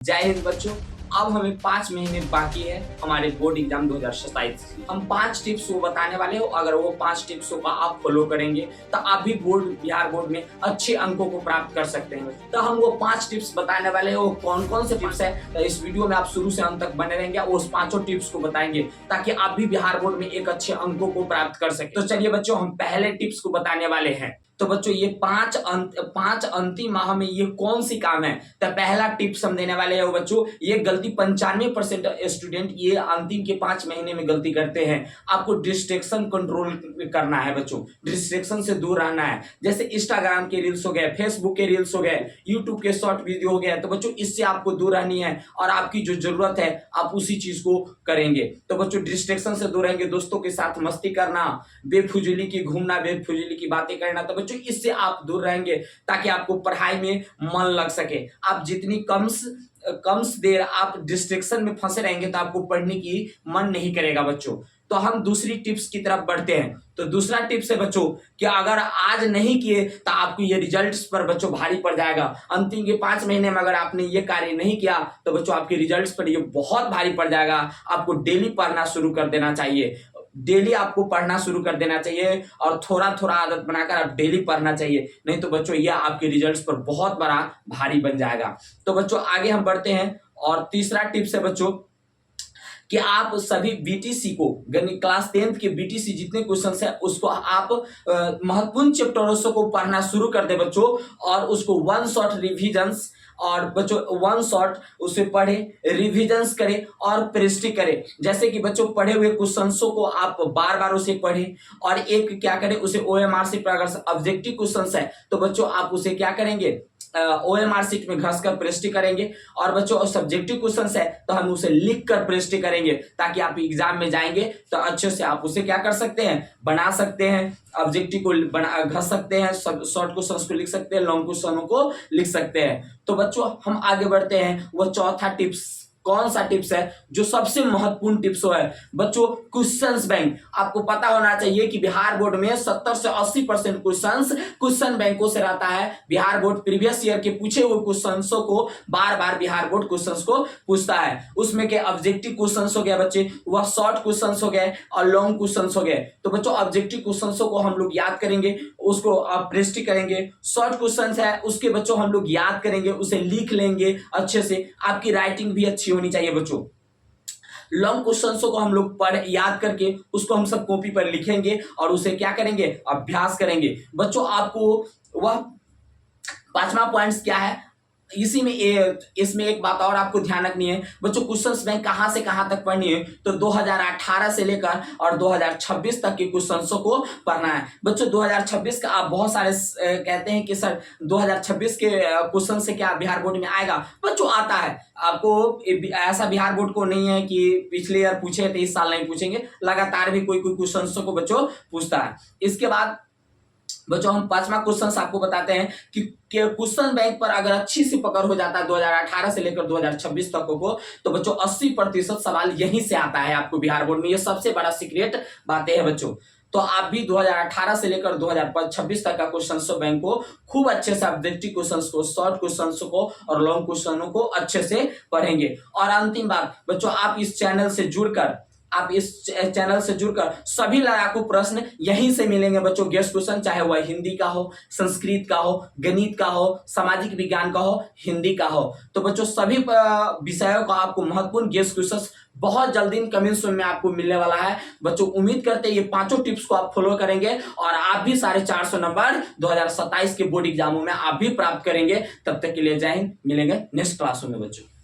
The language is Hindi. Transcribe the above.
जय हिंद बच्चों। अब हमें 5 महीने बाकी है हमारे बोर्ड एग्जाम 2027। हम 5 टिप्स को बताने वाले हो। अगर वो 5 टिप्सों का आप फॉलो करेंगे तो आप भी बिहार बोर्ड में अच्छे अंकों को प्राप्त कर सकते हैं। तो हम वो 5 टिप्स बताने वाले हो। कौन कौन से टिप्स है तो इस वीडियो में आप शुरू से अंत तक बने रहेंगे। उस 5 टिप्स को बताएंगे ताकि आप भी बिहार बोर्ड में एक अच्छे अंकों को प्राप्त कर सके। तो चलिए बच्चों, हम पहले टिप्स को बताने वाले हैं। तो बच्चों, ये 5 अंतिम माह में ये कौन सी काम है। तो पहला टिप्स हम देने वाले हैं बच्चों, ये गलती 95% स्टूडेंट ये अंतिम के 5 महीने में गलती करते हैं। आपको डिस्ट्रैक्शन कंट्रोल करना है बच्चों, डिस्ट्रैक्शन से दूर रहना है। जैसे इंस्टाग्राम के रील्स हो गए, फेसबुक के रील्स हो गए, यूट्यूब के शॉर्ट वीडियो हो गया। तो बच्चों, इससे आपको दूर रहनी है और आपकी जो जरूरत है आप उसी चीज को करेंगे। तो बच्चों, डिस्ट्रैक्शन से दूर रहेंगे, दोस्तों के साथ मस्ती करना, बेफुजूली की घूमना, बेफुजूली की बातें करना। तो बच्चों, इससे आप दूर रहेंगे ताकि आपको पढ़ाई में मन लग सके। आप जितनी कम देर आप डिस्ट्रैक्शन में फंसे रहेंगे तो आपको पढ़ने की मन नहीं करेगा बच्चों। तो हम दूसरी टिप्स की तरफ बढ़ते हैं। तो दूसरा टिप्स है बच्चों कि अगर आज नहीं किए तो आपको ये रिजल्ट्स पर बच्चों भारी पड़ जाएगा। अंतिम के 5 महीने में अगर आपने ये कार्य नहीं किया तो बच्चों आपके रिजल्ट्स पर ये बहुत भारी पड़ जाएगा। आपको डेली पढ़ना शुरू कर देना चाहिए। डेली आपको पढ़ना शुरू कर देना चाहिए और थोड़ा थोड़ा आदत बनाकर आप डेली पढ़ना चाहिए। नहीं तो बच्चों यह आपके रिजल्ट्स पर बहुत बड़ा भारी बन जाएगा। तो बच्चों आगे हम बढ़ते हैं और तीसरा टिप्स है बच्चों कि आप सभी बीटीसी को, क्लास 10th के बीटीसी जितने क्वेश्चंस है उसको आप महत्वपूर्ण चैप्टरों को पढ़ना शुरू कर दे बच्चों और उसको 1 शॉट रिविजन्स और बच्चों 1 शॉट उसे पढ़े, रिविजन्स करे और प्रैक्टिस करे। जैसे कि बच्चों पढ़े हुए क्वेश्चंसों को आप बार बार उसे पढ़े और एक क्या करें, उसे ओएमआर शीट पर अगर ऑब्जेक्टिव क्वेश्चंस है तो बच्चों आप उसे क्या करेंगे, ओएमआर शीट में घस कर प्रैक्टिस करेंगे। और बच्चों सब्जेक्टिव क्वेश्चंस है तो हम उसे लिख कर प्रैक्टिस करेंगे ताकि आप एग्जाम में जाएंगे तो अच्छे से आप उसे क्या कर सकते हैं, बना सकते हैं। ऑब्जेक्टिव को घस सकते हैं, शॉर्ट क्वेश्चंस को लिख सकते हैं, लॉन्ग क्वेश्चनों को लिख सकते हैं। तो बच्चों हम आगे बढ़ते हैं। वो चौथा टिप्स कौन सा टिप्स है जो सबसे महत्वपूर्ण टिप्स है बच्चों, क्वेश्चंस बैंक। आपको पता होना चाहिए कि बिहार बोर्ड में 70 से 80% क्वेश्चन बैंकों से रहता है। बिहार बोर्ड प्रीवियस ईयर के पूछे हुए क्वेश्चंसों को बार बार बिहार बोर्ड क्वेश्चंस को पूछता है। उसमें के ऑब्जेक्टिव क्वेश्चंस हो गया बच्चे, वह शॉर्ट क्वेश्चंस हो गए और लॉन्ग क्वेश्चंस हो गए। तो बच्चों ऑब्जेक्टिव क्वेश्चंसों को हम लोग याद करेंगे, उसको आप प्रैक्टिस करेंगे। शॉर्ट क्वेश्चंस है उसके बच्चों हम लोग याद करेंगे, उसे लिख लेंगे अच्छे से। आपकी राइटिंग भी अच्छी होनी चाहिए बच्चों। लॉन्ग क्वेश्चंस को हम लोग याद करके उसको हम सब कॉपी पर लिखेंगे और उसे क्या करेंगे, अभ्यास करेंगे। बच्चों आपको वह 5वां पॉइंट्स क्या है, इसमें एक बात और आपको ध्यान रखनी है बच्चों, क्वेश्चंस बैंक कहां से कहां तक पढ़नी है। तो 2018 से लेकर और 2026 तक के क्वेश्चंसों को पढ़ना है बच्चों। 2026 का आप बहुत सारे कहते हैं कि सर 2026 के क्वेश्चन से क्या बिहार बोर्ड में आएगा। बच्चों आता है, आपको ऐसा बिहार बोर्ड को नहीं है कि पिछले ईयर पूछे थे इस साल नहीं पूछेंगे, लगातार भी कोई क्वेश्चन को बच्चों पूछता है। इसके बाद बच्चों हम 5वां क्वेश्चन आपको बताते हैं कि क्वेश्चन बैंक पर अगर अच्छी सी पकड़ हो जाता है 2018 से लेकर 2026 तक को, तो बच्चों 80% सवाल यहीं से आता है आपको बिहार बोर्ड में। ये सबसे बड़ा सीक्रेट बातें हैं बच्चों। तो आप भी 2018 से लेकर 2026 तक का क्वेश्चन बैंक को खूब अच्छे से ऑब्जेक्टिव क्वेश्चंस को, शॉर्ट क्वेश्चंस को और लॉन्ग क्वेश्चनों को अच्छे से पढ़ेंगे। और अंतिम बात बच्चों, आप इस चैनल से जुड़कर सभी लड़ाकू प्रश्न यहीं से मिलेंगे बच्चों। गेस्ट क्वेश्चन चाहे वह हिंदी का हो, संस्कृत का हो, गणित का हो, सामाजिक विज्ञान का हो, हिंदी का हो। तो बच्चों सभी विषयों का आपको महत्वपूर्ण गेस्ट क्वेश्चन बहुत जल्दी इन कमेंट्स में आपको मिलने वाला है बच्चों। उम्मीद करते हैं ये 5 टिप्स को आप फॉलो करेंगे और आप भी 450 नंबर 2027 के बोर्ड एग्जामों में आप भी प्राप्त करेंगे। तब तक के लिए जय हिंद, मिलेंगे नेक्स्ट क्लासों में बच्चों।